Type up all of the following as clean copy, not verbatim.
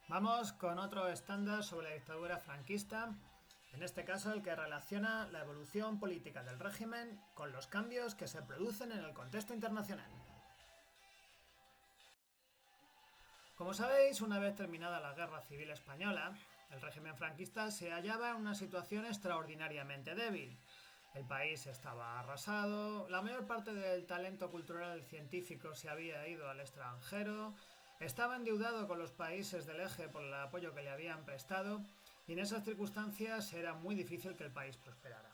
Vamos con otro estándar sobre la dictadura franquista, en este caso el que relaciona la evolución política del régimen con los cambios que se producen en el contexto internacional. Como sabéis, una vez terminada la Guerra Civil Española, el régimen franquista se hallaba en una situación extraordinariamente débil. El país estaba arrasado, la mayor parte del talento cultural y científico se había ido al extranjero, estaba endeudado con los países del eje por el apoyo que le habían prestado y en esas circunstancias era muy difícil que el país prosperara.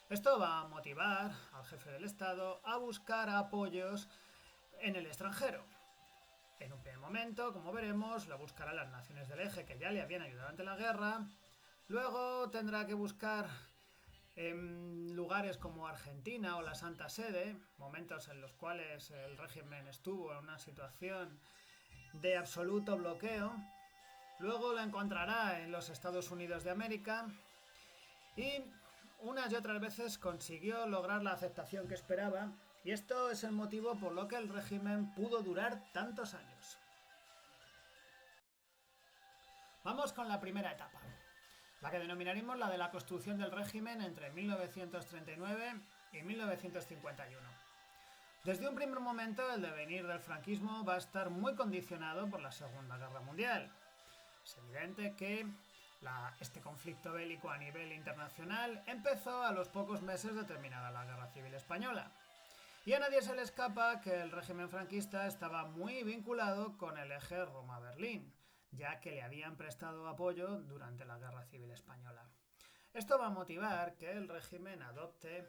Esto va a motivar al jefe del Estado a buscar apoyos en el extranjero. En un primer momento, como veremos, lo buscará las naciones del eje que ya le habían ayudado ante la guerra. Luego tendrá que buscar en lugares como Argentina o la Santa Sede, momentos en los cuales el régimen estuvo en una situación de absoluto bloqueo. Luego lo encontrará en los Estados Unidos de América y unas y otras veces consiguió lograr la aceptación que esperaba, y esto es el motivo por lo que el régimen pudo durar tantos años. Vamos con la primera etapa, la que denominaremos la de la construcción del régimen entre 1939 y 1951. Desde un primer momento, el devenir del franquismo va a estar muy condicionado por la Segunda Guerra Mundial. Es evidente que este conflicto bélico a nivel internacional empezó a los pocos meses de terminada la Guerra Civil Española. Y a nadie se le escapa que el régimen franquista estaba muy vinculado con el eje Roma-Berlín, ya que le habían prestado apoyo durante la Guerra Civil Española. Esto va a motivar que el régimen adopte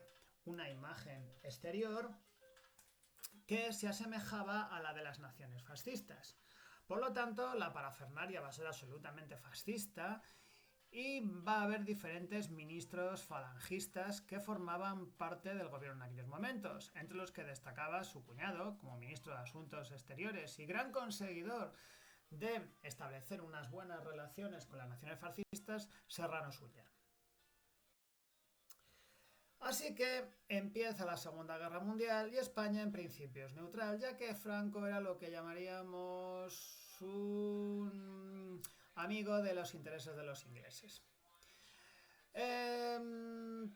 una imagen exterior que se asemejaba a la de las naciones fascistas. Por lo tanto, la parafernalia va a ser absolutamente fascista y va a haber diferentes ministros falangistas que formaban parte del gobierno en aquellos momentos, entre los que destacaba su cuñado como ministro de Asuntos Exteriores y gran conseguidor de establecer unas buenas relaciones con las naciones fascistas, Serrano Suñer. Así que empieza la Segunda Guerra Mundial y España en principio es neutral, ya que Franco era lo que llamaríamos un amigo de los intereses de los ingleses.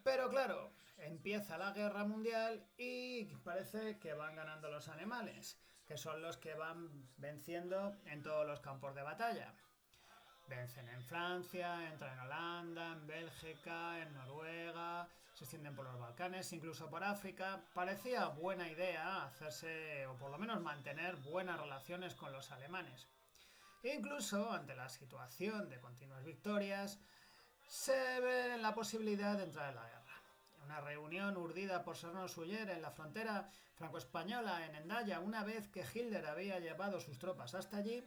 Pero claro, empieza la guerra mundial y parece que van ganando los alemanes, que son los que van venciendo en todos los campos de batalla. Vencen en Francia, entran en Holanda, en Bélgica, en Noruega, se extienden por los Balcanes, incluso por África. Parecía buena idea hacerse, o por lo menos mantener buenas relaciones con los alemanes. E incluso, ante la situación de continuas victorias, se ve la posibilidad de entrar en la guerra. En una reunión urdida por Serrano Suñer en la frontera franco-española en Hendaya, una vez que Hitler había llevado sus tropas hasta allí,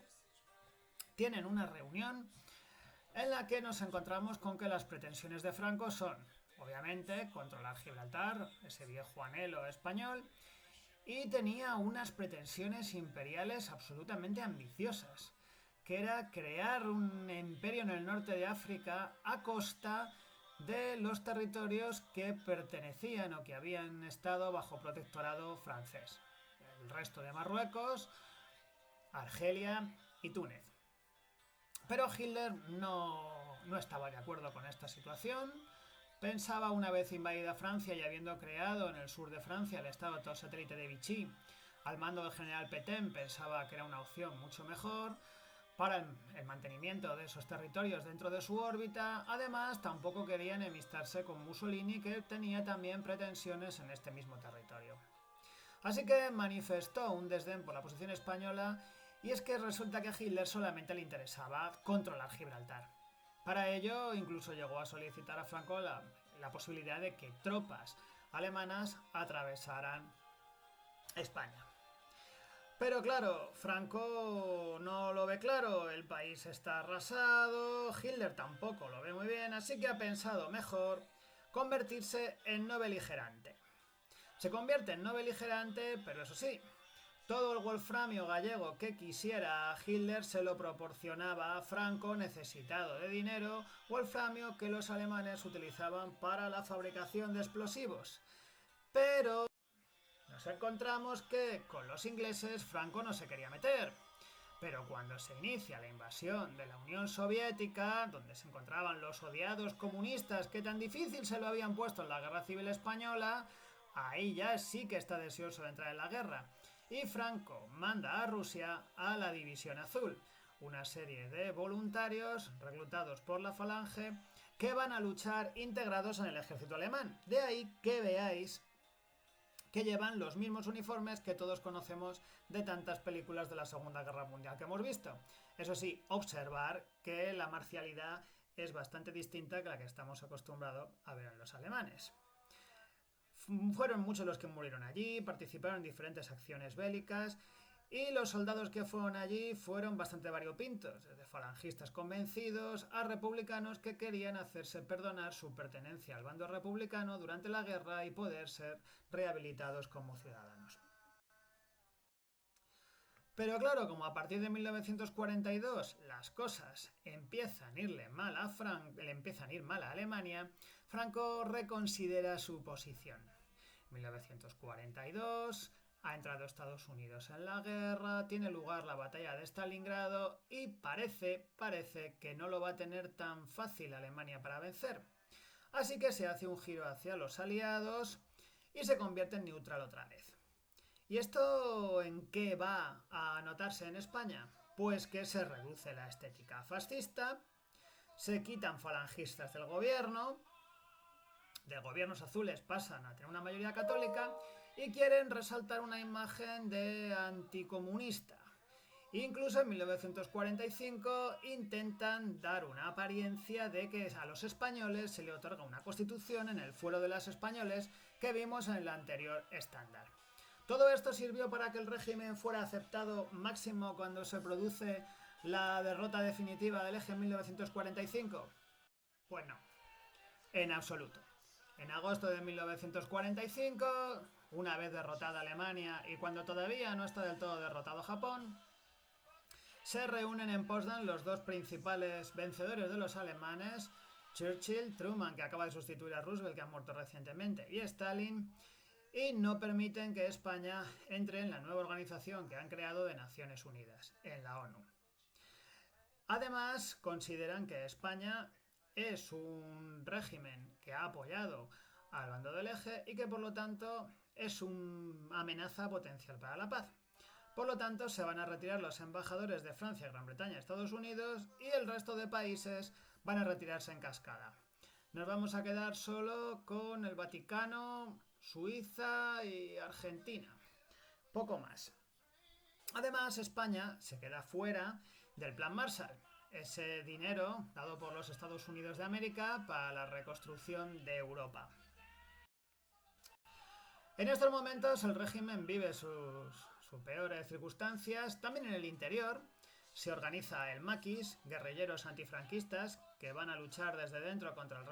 tienen una reunión en la que nos encontramos con que las pretensiones de Franco son, obviamente, controlar Gibraltar, ese viejo anhelo español, y tenía unas pretensiones imperiales absolutamente ambiciosas, que era crear un imperio en el norte de África a costa de los territorios que pertenecían o que habían estado bajo protectorado francés. El resto de Marruecos, Argelia y Túnez. Pero Hitler no estaba de acuerdo con esta situación. Pensaba, una vez invadida Francia y habiendo creado en el sur de Francia el estado satélite de Vichy, al mando del general Pétain, pensaba que era una opción mucho mejor para el mantenimiento de esos territorios dentro de su órbita. Además, tampoco quería enemistarse con Mussolini, que tenía también pretensiones en este mismo territorio. Así que manifestó un desdén por la posición española, y es que resulta que a Hitler solamente le interesaba controlar Gibraltar. Para ello, incluso llegó a solicitar a Franco la posibilidad de que tropas alemanas atravesaran España. Pero claro, Franco no lo ve claro, el país está arrasado, Hitler tampoco lo ve muy bien, así que ha pensado mejor convertirse en no beligerante. Se convierte en no beligerante, pero eso sí, todo el wolframio gallego que quisiera a Hitler se lo proporcionaba a Franco, necesitado de dinero, wolframio que los alemanes utilizaban para la fabricación de explosivos. Pero nos encontramos que con los ingleses Franco no se quería meter. Pero cuando se inicia la invasión de la Unión Soviética, donde se encontraban los odiados comunistas que tan difícil se lo habían puesto en la Guerra Civil Española, ahí ya sí que está deseoso de entrar en la guerra. Y Franco manda a Rusia a la División Azul, una serie de voluntarios reclutados por la Falange que van a luchar integrados en el ejército alemán. De ahí que veáis que llevan los mismos uniformes que todos conocemos de tantas películas de la Segunda Guerra Mundial que hemos visto. Eso sí, observar que la marcialidad es bastante distinta que la que estamos acostumbrados a ver en los alemanes. Fueron muchos los que murieron allí, participaron en diferentes acciones bélicas y los soldados que fueron allí fueron bastante variopintos, desde falangistas convencidos a republicanos que querían hacerse perdonar su pertenencia al bando republicano durante la guerra y poder ser rehabilitados como ciudadanos. Pero claro, como a partir de 1942 las cosas empiezan a irle mal empiezan a ir mal a Alemania, Franco reconsidera su posición. En 1942 ha entrado Estados Unidos en la guerra, tiene lugar la batalla de Stalingrado y parece que no lo va a tener tan fácil Alemania para vencer. Así que se hace un giro hacia los aliados y se convierte en neutral otra vez. ¿Y esto en qué va a notarse en España? Pues que se reduce la estética fascista, se quitan falangistas del gobiernos azules pasan a tener una mayoría católica y quieren resaltar una imagen de anticomunista. Incluso en 1945 intentan dar una apariencia de que a los españoles se le otorga una constitución en el fuero de los españoles que vimos en el anterior estándar. ¿Todo esto sirvió para que el régimen fuera aceptado máximo cuando se produce la derrota definitiva del eje en 1945? Pues no, en absoluto. En agosto de 1945, una vez derrotada Alemania y cuando todavía no está del todo derrotado Japón, se reúnen en Potsdam los dos principales vencedores de los alemanes, Churchill, Truman, que acaba de sustituir a Roosevelt, que ha muerto recientemente, y Stalin, y no permiten que España entre en la nueva organización que han creado de Naciones Unidas, en la ONU. Además, consideran que España es un régimen que ha apoyado al bando del eje y que por lo tanto es una amenaza potencial para la paz. Por lo tanto, se van a retirar los embajadores de Francia, Gran Bretaña, Estados Unidos y el resto de países van a retirarse en cascada. Nos vamos a quedar solo con el Vaticano, Suiza y Argentina. Poco más. Además, España se queda fuera del Plan Marshall, ese dinero dado por los Estados Unidos de América para la reconstrucción de Europa. En estos momentos el régimen vive sus peores circunstancias. También en el interior se organiza el maquis, guerrilleros antifranquistas que van a luchar desde dentro contra el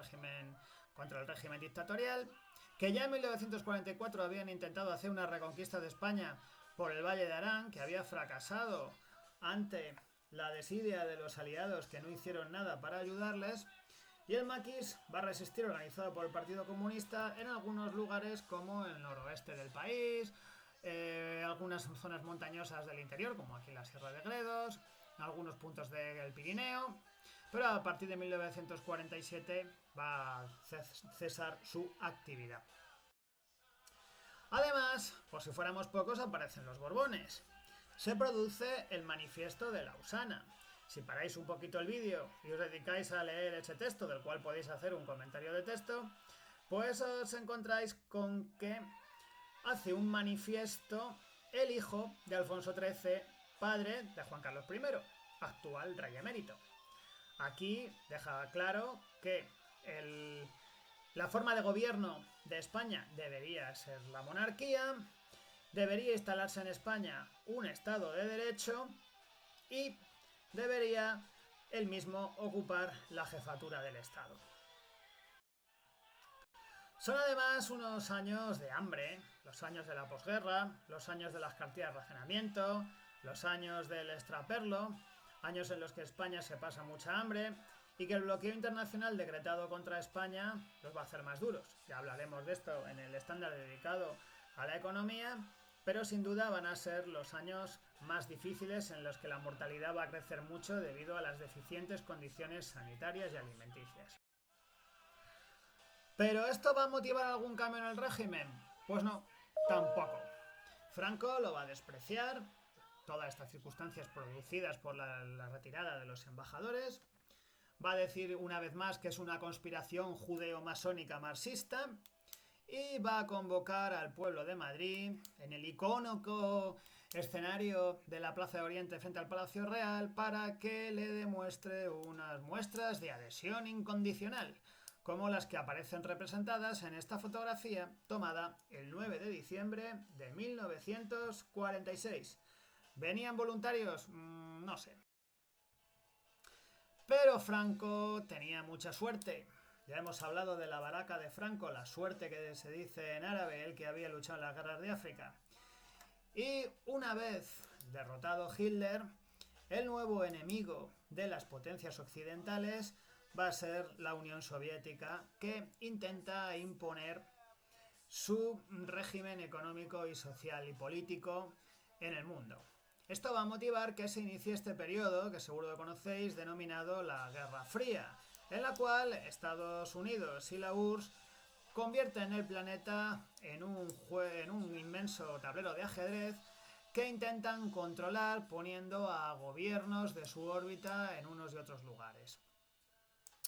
régimen dictatorial, que ya en 1944 habían intentado hacer una reconquista de España por el Valle de Arán, que había fracasado ante la desidia de los aliados que no hicieron nada para ayudarles. Y el maquis va a resistir, organizado por el Partido Comunista, en algunos lugares como el noroeste del país, algunas zonas montañosas del interior, como aquí la Sierra de Gredos, algunos puntos del Pirineo, pero a partir de 1947 va a cesar su actividad. Además, por si fuéramos pocos, aparecen los Borbones. Se produce el Manifiesto de Lausana. Si paráis un poquito el vídeo y os dedicáis a leer ese texto, del cual podéis hacer un comentario de texto, pues os encontráis con que hace un manifiesto el hijo de Alfonso XIII, padre de Juan Carlos I, actual rey emérito. Aquí deja claro que la forma de gobierno de España debería ser la monarquía, debería instalarse en España un Estado de Derecho y debería él mismo ocupar la jefatura del Estado. Son además unos años de hambre, los años de la posguerra, los años de las cartillas de racionamiento, los años del extraperlo, años en los que España se pasa mucha hambre y que el bloqueo internacional decretado contra España los va a hacer más duros. Ya hablaremos de esto en el estándar dedicado a la economía pero sin duda van a ser los años más difíciles en los que la mortalidad va a crecer mucho debido a las deficientes condiciones sanitarias y alimenticias. ¿Pero esto va a motivar algún cambio en el régimen? Pues no, tampoco. Franco lo va a despreciar, todas estas circunstancias producidas por la retirada de los embajadores. Va a decir una vez más que es una conspiración judeo-masónica marxista y va a convocar al pueblo de Madrid en el icónico escenario de la Plaza de Oriente frente al Palacio Real para que le demuestre unas muestras de adhesión incondicional, como las que aparecen representadas en esta fotografía tomada el 9 de diciembre de 1946. ¿Venían voluntarios? No sé. Pero Franco tenía mucha suerte. Ya hemos hablado de la baraca de Franco, la suerte que se dice en árabe, el que había luchado en las guerras de África. Y una vez derrotado Hitler, el nuevo enemigo de las potencias occidentales va a ser la Unión Soviética, que intenta imponer su régimen económico y social y político en el mundo. Esto va a motivar que se inicie este periodo, que seguro que conocéis, denominado la Guerra Fría, en la cual Estados Unidos y la URSS convierten el planeta en un inmenso tablero de ajedrez que intentan controlar poniendo a gobiernos de su órbita en unos y otros lugares.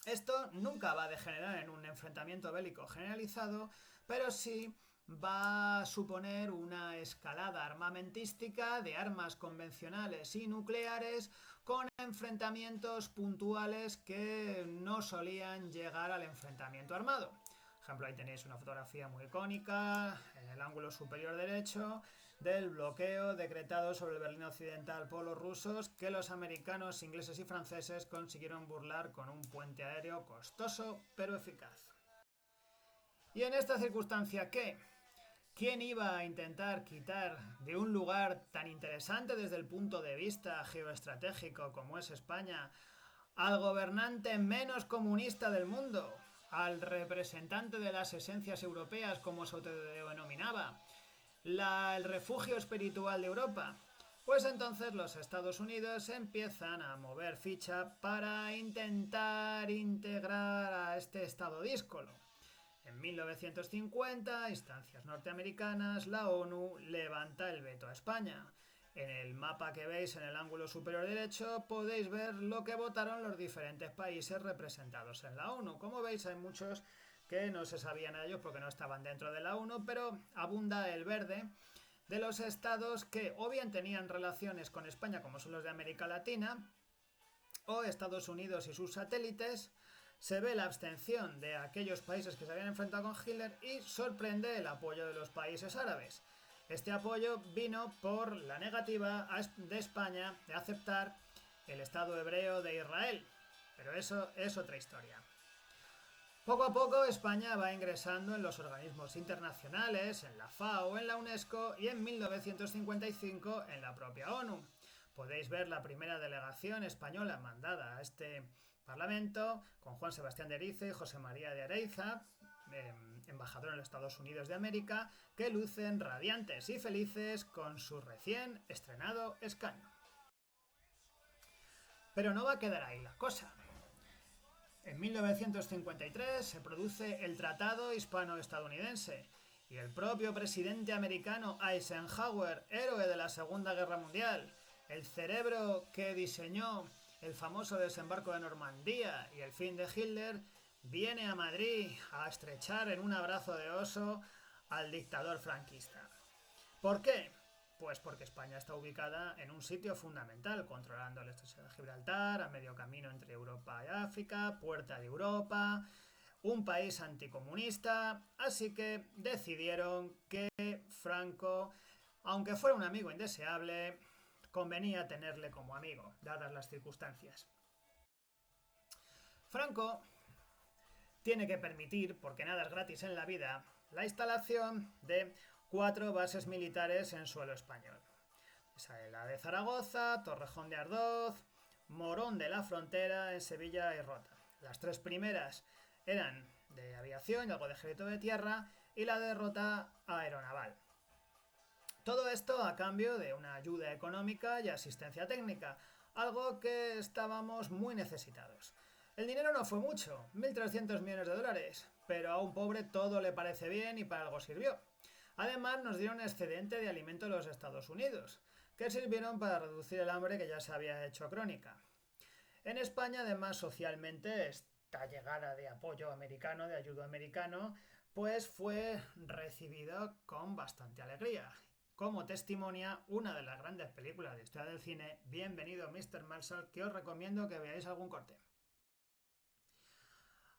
Esto nunca va a degenerar en un enfrentamiento bélico generalizado, pero sí va a suponer una escalada armamentística de armas convencionales y nucleares con enfrentamientos puntuales que no solían llegar al enfrentamiento armado. Por ejemplo, ahí tenéis una fotografía muy icónica en el ángulo superior derecho del bloqueo decretado sobre el Berlín Occidental por los rusos, que los americanos, ingleses y franceses consiguieron burlar con un puente aéreo costoso pero eficaz. Y en esta circunstancia, ¿qué? ¿Quién iba a intentar quitar de un lugar tan interesante desde el punto de vista geoestratégico como es España al gobernante menos comunista del mundo, al representante de las esencias europeas como se autodenominaba, el refugio espiritual de Europa? Pues entonces los Estados Unidos empiezan a mover ficha para intentar integrar a este estado díscolo. En 1950, a instancias norteamericanas, la ONU levanta el veto a España. En el mapa que veis en el ángulo superior derecho podéis ver lo que votaron los diferentes países representados en la ONU. Como veis, hay muchos que no se sabían a ellos porque no estaban dentro de la ONU, pero abunda el verde de los estados que o bien tenían relaciones con España, como son los de América Latina, o Estados Unidos y sus satélites. Se ve la abstención de aquellos países que se habían enfrentado con Hitler y sorprende el apoyo de los países árabes. Este apoyo vino por la negativa de España de aceptar el Estado hebreo de Israel, pero eso es otra historia. Poco a poco España va ingresando en los organismos internacionales, en la FAO, en la UNESCO y en 1955 en la propia ONU. Podéis ver la primera delegación española mandada a este Parlamento con Juan Sebastián de Erice y José María de Areiza, embajador en los Estados Unidos de América, que lucen radiantes y felices con su recién estrenado escaño. Pero no va a quedar ahí la cosa. En 1953 se produce el Tratado Hispano-Estadounidense y el propio presidente americano Eisenhower, héroe de la Segunda Guerra Mundial, el cerebro que diseñó el famoso desembarco de Normandía y el fin de Hitler, viene a Madrid a estrechar en un abrazo de oso al dictador franquista. ¿Por qué? Pues porque España está ubicada en un sitio fundamental, controlando el estrecho de Gibraltar, a medio camino entre Europa y África, puerta de Europa, un país anticomunista, así que decidieron que Franco, aunque fuera un amigo indeseable, convenía tenerle como amigo, dadas las circunstancias. Franco tiene que permitir, porque nada es gratis en la vida, la instalación de 4 bases militares en suelo español. La de Zaragoza, Torrejón de Ardoz, Morón de la Frontera en Sevilla y Rota. Las 3 primeras eran de aviación y algo de ejército de tierra y la de Rota aeronaval. Todo esto a cambio de una ayuda económica y asistencia técnica, algo que estábamos muy necesitados. El dinero no fue mucho, 1.300 millones de dólares, pero a un pobre todo le parece bien y para algo sirvió. Además nos dieron excedente de alimento de los Estados Unidos, que sirvieron para reducir el hambre que ya se había hecho crónica. En España, además, socialmente, esta llegada de apoyo americano, de ayuda americano, pues fue recibido con bastante alegría. Como testimonia una de las grandes películas de historia del cine, Bienvenido Mr. Marshall, que os recomiendo que veáis algún corte.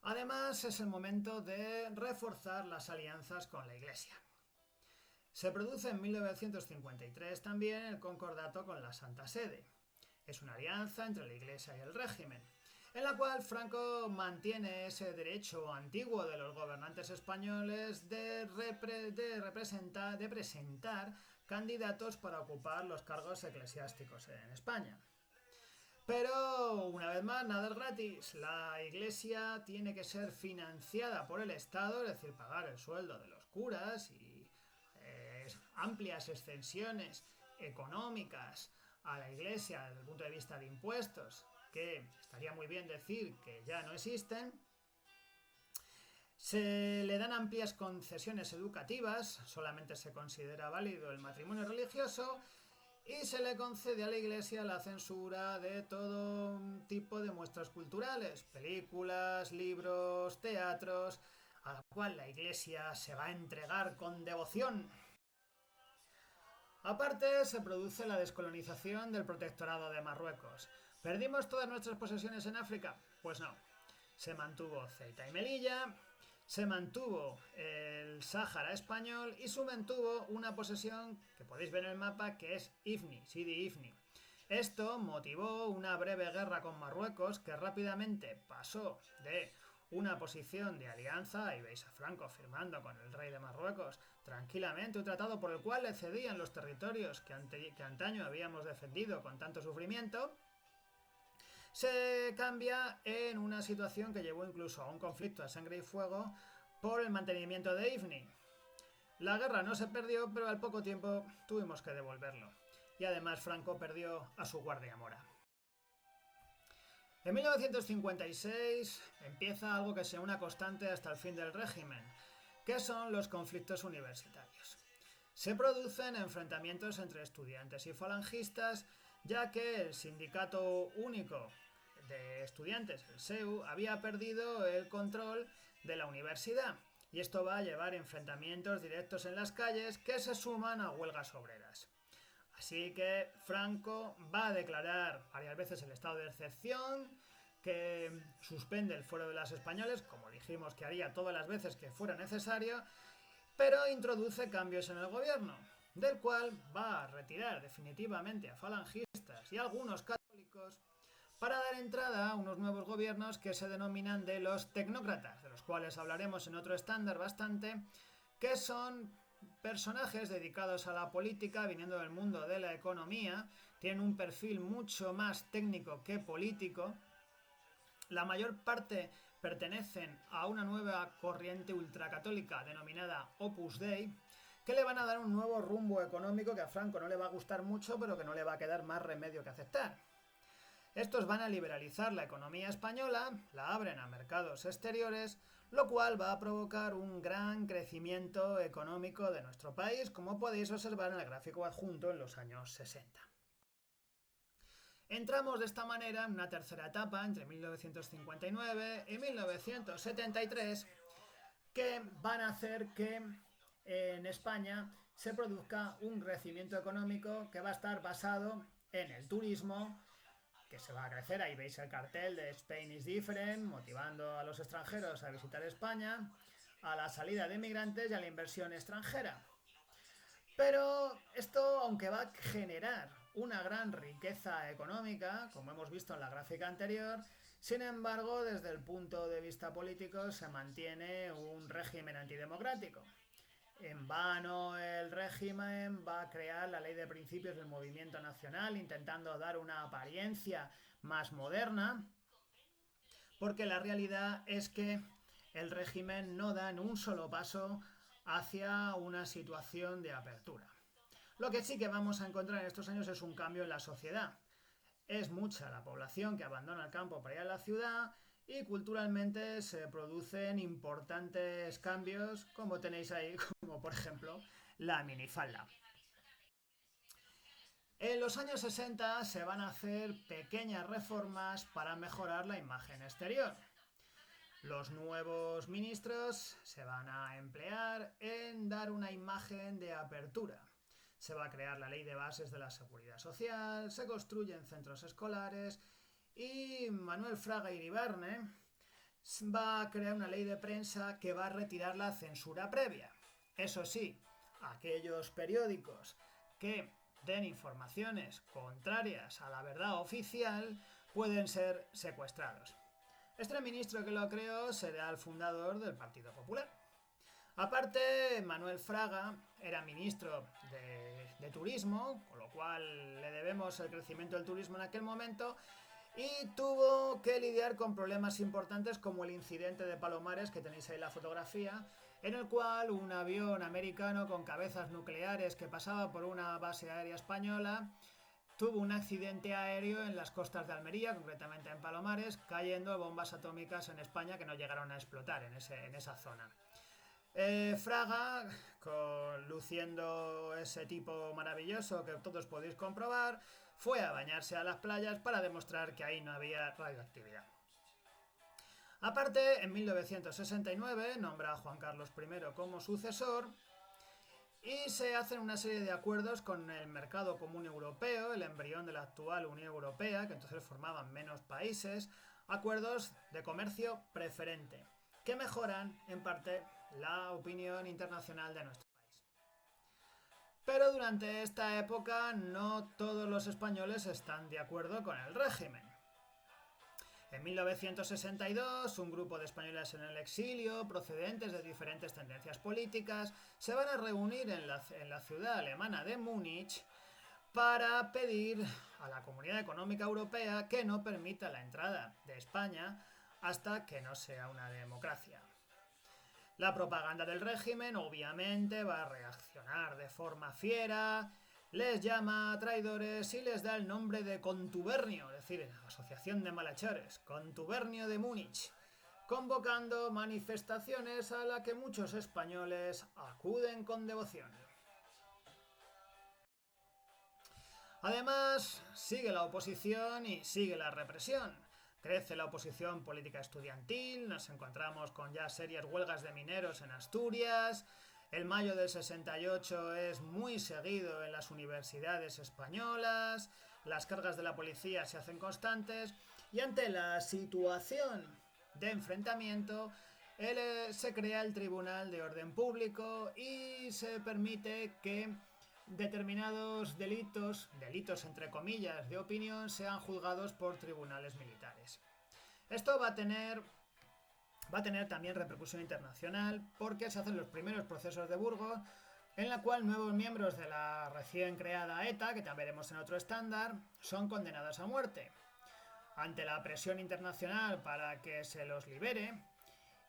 Además, es el momento de reforzar las alianzas con la Iglesia. Se produce en 1953 también el concordato con la Santa Sede. Es una alianza entre la Iglesia y el régimen, en la cual Franco mantiene ese derecho antiguo de los gobernantes españoles de presentar candidatos para ocupar los cargos eclesiásticos en España. Pero, una vez más, nada es gratis. La Iglesia tiene que ser financiada por el Estado, es decir, pagar el sueldo de los curas y amplias extensiones económicas a la Iglesia desde el punto de vista de impuestos, que estaría muy bien decir que ya no existen. Se le dan amplias concesiones educativas, solamente se considera válido el matrimonio religioso, y se le concede a la Iglesia la censura de todo tipo de muestras culturales, películas, libros, teatros, a la cual la Iglesia se va a entregar con devoción. Aparte, se produce la descolonización del protectorado de Marruecos. ¿Perdimos todas nuestras posesiones en África? Pues no. Se mantuvo Ceuta y Melilla, se mantuvo el Sáhara español y se mantuvo una posesión que podéis ver en el mapa, que es Ifni, Sidi Ifni. Esto motivó una breve guerra con Marruecos que rápidamente pasó de una posición de alianza, ahí veis a Franco firmando con el rey de Marruecos tranquilamente un tratado por el cual le cedían los territorios que antaño habíamos defendido con tanto sufrimiento, se cambia en una situación que llevó incluso a un conflicto a sangre y fuego por el mantenimiento de Ifni. La guerra no se perdió, pero al poco tiempo tuvimos que devolverlo. Y además Franco perdió a su guardia mora. En 1956 empieza algo que será una constante hasta el fin del régimen, que son los conflictos universitarios. Se producen enfrentamientos entre estudiantes y falangistas, ya que el Sindicato Único de Estudiantes, el SEU, había perdido el control de la universidad, y esto va a llevar a enfrentamientos directos en las calles que se suman a huelgas obreras. Así que Franco va a declarar varias veces el estado de excepción, que suspende el fuero de las españoles, como dijimos que haría todas las veces que fuera necesario, pero introduce cambios en el gobierno, del cual va a retirar definitivamente a falangistas y a algunos católicos para dar entrada a unos nuevos gobiernos que se denominan de los tecnócratas, de los cuales hablaremos en otro estándar bastante, que son personajes dedicados a la política, viniendo del mundo de la economía, tienen un perfil mucho más técnico que político. La mayor parte pertenecen a una nueva corriente ultracatólica denominada Opus Dei, que le van a dar un nuevo rumbo económico que a Franco no le va a gustar mucho, pero que no le va a quedar más remedio que aceptar. Estos van a liberalizar la economía española, la abren a mercados exteriores, lo cual va a provocar un gran crecimiento económico de nuestro país, como podéis observar en el gráfico adjunto en los años 60. Entramos de esta manera en una tercera etapa entre 1959 y 1973 que van a hacer que en España se produzca un crecimiento económico que va a estar basado en el turismo, que se va a crecer. Ahí veis el cartel de Spain is Different, motivando a los extranjeros a visitar España, a la salida de inmigrantes y a la inversión extranjera. Pero esto, aunque va a generar una gran riqueza económica, como hemos visto en la gráfica anterior, sin embargo, desde el punto de vista político se mantiene un régimen antidemocrático. En vano el régimen va a crear la ley de principios del movimiento nacional, intentando dar una apariencia más moderna, porque la realidad es que el régimen no da ni un solo paso hacia una situación de apertura. Lo que sí que vamos a encontrar en estos años es un cambio en la sociedad. Es mucha la población que abandona el campo para ir a la ciudad y culturalmente se producen importantes cambios, como tenéis ahí, como por ejemplo la minifalda. En los años 60 se van a hacer pequeñas reformas para mejorar la imagen exterior. Los nuevos ministros se van a emplear en dar una imagen de apertura. Se va a crear la ley de bases de la seguridad social, se construyen centros escolares y Manuel Fraga Iribarne va a crear una ley de prensa que va a retirar la censura previa. Eso sí, aquellos periódicos que den informaciones contrarias a la verdad oficial pueden ser secuestrados. Este ministro que lo creó será el fundador del Partido Popular. Aparte, Manuel Fraga era ministro de Turismo, con lo cual le debemos el crecimiento del turismo en aquel momento, y tuvo que lidiar con problemas importantes como el incidente de Palomares, que tenéis ahí la fotografía, en el cual un avión americano con cabezas nucleares que pasaba por una base aérea española tuvo un accidente aéreo en las costas de Almería, concretamente en Palomares, cayendo bombas atómicas en España que no llegaron a explotar en esa zona. Fraga, luciendo ese tipo maravilloso que todos podéis comprobar, fue a bañarse a las playas para demostrar que ahí no había radioactividad. Aparte, en 1969 nombra a Juan Carlos I como sucesor y se hacen una serie de acuerdos con el Mercado Común Europeo, el embrión de la actual Unión Europea, que entonces formaban menos países, acuerdos de comercio preferente, que mejoran en parte la opinión internacional de nuestro país. Pero durante esta época no todos los españoles están de acuerdo con el régimen. En 1962, un grupo de españoles en el exilio, procedentes de diferentes tendencias políticas, se van a reunir en la ciudad alemana de Múnich para pedir a la Comunidad Económica Europea que no permita la entrada de España hasta que no sea una democracia. La propaganda del régimen obviamente va a reaccionar de forma fiera, les llama traidores y les da el nombre de contubernio, es decir, asociación de malhechores, contubernio de Múnich, convocando manifestaciones a las que muchos españoles acuden con devoción. Además, sigue la oposición y sigue la represión. Crece la oposición política estudiantil, nos encontramos con ya serias huelgas de mineros en Asturias. El mayo del 68 es muy seguido en las universidades españolas, las cargas de la policía se hacen constantes y ante la situación de enfrentamiento se crea el Tribunal de Orden Público y se permite que determinados delitos entre comillas de opinión, sean juzgados por tribunales militares. Esto va a tener también repercusión internacional porque se hacen los primeros procesos de Burgos en la cual nuevos miembros de la recién creada ETA, que también veremos en otro estándar, son condenados a muerte. Ante la presión internacional para que se los libere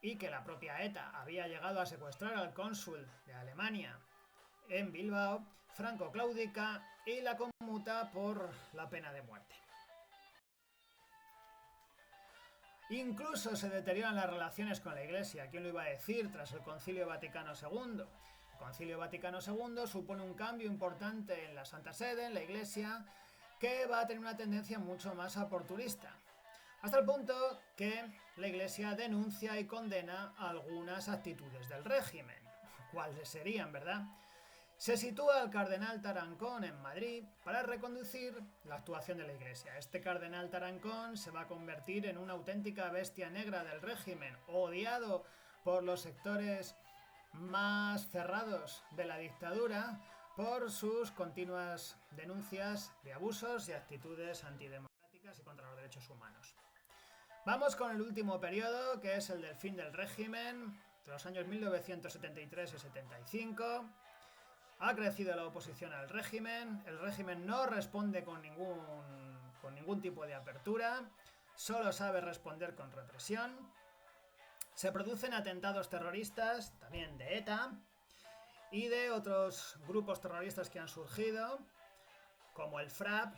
y que la propia ETA había llegado a secuestrar al cónsul de Alemania en Bilbao, Franco claudica y la conmuta por la pena de muerte. Incluso se deterioran las relaciones con la Iglesia. ¿Quién lo iba a decir tras el Concilio Vaticano II? El Concilio Vaticano II supone un cambio importante en la Santa Sede, en la Iglesia, que va a tener una tendencia mucho más oportunista. Hasta el punto que la Iglesia denuncia y condena algunas actitudes del régimen. ¿Cuáles serían, verdad? Se sitúa al cardenal Tarancón en Madrid para reconducir la actuación de la Iglesia. Este cardenal Tarancón se va a convertir en una auténtica bestia negra del régimen, odiado por los sectores más cerrados de la dictadura por sus continuas denuncias de abusos y actitudes antidemocráticas y contra los derechos humanos. Vamos con el último periodo, que es el del fin del régimen, de los años 1973 y 75. Ha crecido la oposición al régimen, el régimen no responde con ningún tipo de apertura, solo sabe responder con represión. Se producen atentados terroristas, también de ETA, y de otros grupos terroristas que han surgido, como el FRAP,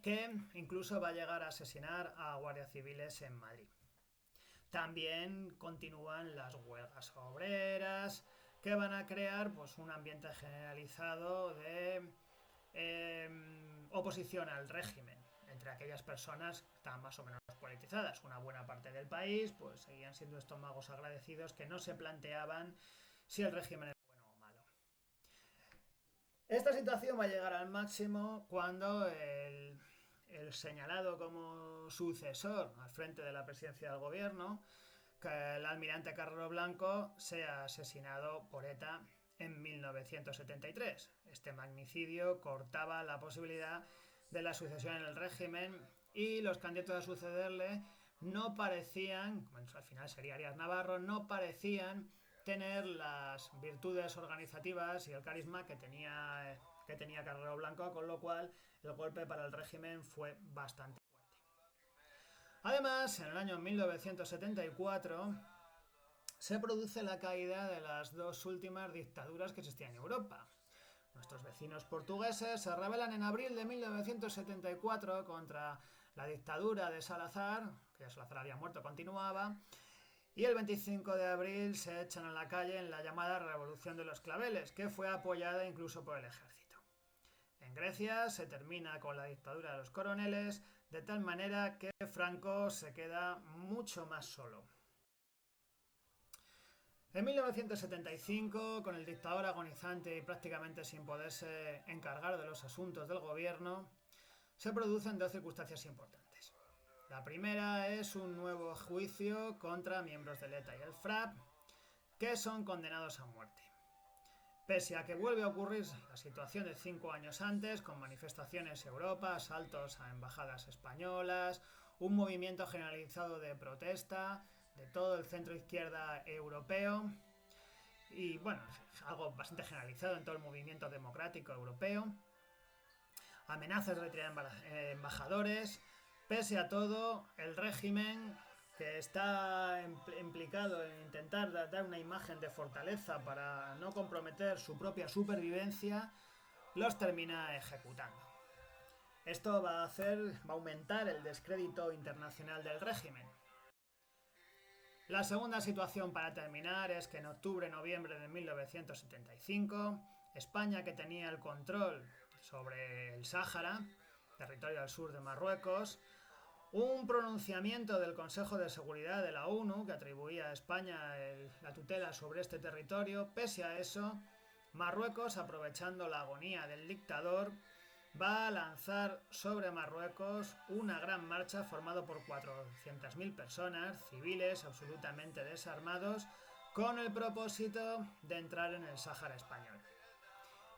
que incluso va a llegar a asesinar a guardias civiles en Madrid. También continúan las huelgas obreras, que van a crear pues, un ambiente generalizado de oposición al régimen entre aquellas personas que están más o menos politizadas. Una buena parte del país pues seguían siendo estómagos agradecidos que no se planteaban si el régimen era bueno o malo. Esta situación va a llegar al máximo cuando el señalado como sucesor al frente de la presidencia del gobierno, que el almirante Carrero Blanco, sea asesinado por ETA en 1973. Este magnicidio cortaba la posibilidad de la sucesión en el régimen y los candidatos a sucederle no parecían, bueno, al final sería Arias Navarro, no parecían tener las virtudes organizativas y el carisma que tenía Carrero Blanco, con lo cual el golpe para el régimen fue bastante fuerte. Además, en el año 1974 se produce la caída de las dos últimas dictaduras que existían en Europa. Nuestros vecinos portugueses se rebelan en abril de 1974 contra la dictadura de Salazar, que ya Salazar había muerto, continuaba, y el 25 de abril se echan a la calle en la llamada Revolución de los Claveles, que fue apoyada incluso por el ejército. En Grecia se termina con la dictadura de los coroneles, de tal manera que Franco se queda mucho más solo. En 1975, con el dictador agonizante y prácticamente sin poderse encargar de los asuntos del gobierno, se producen dos circunstancias importantes. La primera es un nuevo juicio contra miembros del ETA y el FRAP, que son condenados a muerte. Pese a que vuelve a ocurrir la situación de 5 años antes, con manifestaciones en Europa, asaltos a embajadas españolas, un movimiento generalizado de protesta de todo el centro izquierda europeo y, bueno, algo bastante generalizado en todo el movimiento democrático europeo, amenazas de retirar embajadores. Pese a todo, el régimen, que está implicado en intentar dar una imagen de fortaleza para no comprometer su propia supervivencia, los termina ejecutando. Esto va a aumentar el descrédito internacional del régimen. La segunda situación, para terminar, es que en octubre-noviembre de 1975, España, que tenía el control sobre el Sáhara, territorio al sur de Marruecos, un pronunciamiento del Consejo de Seguridad de la ONU que atribuía a España la tutela sobre este territorio. Pese a eso, Marruecos, aprovechando la agonía del dictador, va a lanzar sobre Marruecos una gran marcha formada por 400.000 personas, civiles absolutamente desarmados, con el propósito de entrar en el Sáhara español.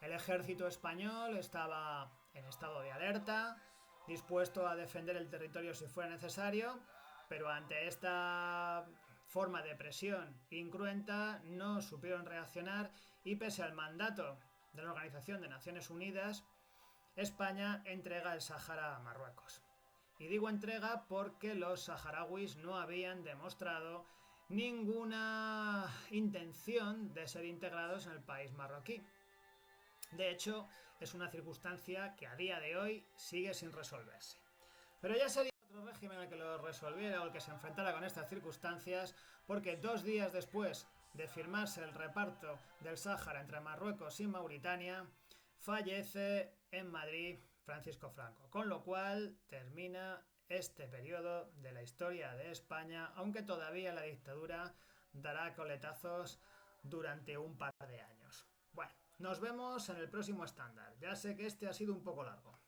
El ejército español estaba en estado de alerta, dispuesto a defender el territorio si fuera necesario, pero ante esta forma de presión incruenta no supieron reaccionar y, pese al mandato de la Organización de Naciones Unidas, España entrega el Sáhara a Marruecos. Y digo entrega porque los saharauis no habían demostrado ninguna intención de ser integrados en el país marroquí. De hecho, es una circunstancia que a día de hoy sigue sin resolverse. Pero ya sería otro régimen el que lo resolviera o el que se enfrentara con estas circunstancias, porque 2 días después de firmarse el reparto del Sáhara entre Marruecos y Mauritania, fallece en Madrid Francisco Franco, con lo cual termina este periodo de la historia de España, aunque todavía la dictadura dará coletazos durante un par de años. Bueno, nos vemos en el próximo estándar. Ya sé que este ha sido un poco largo.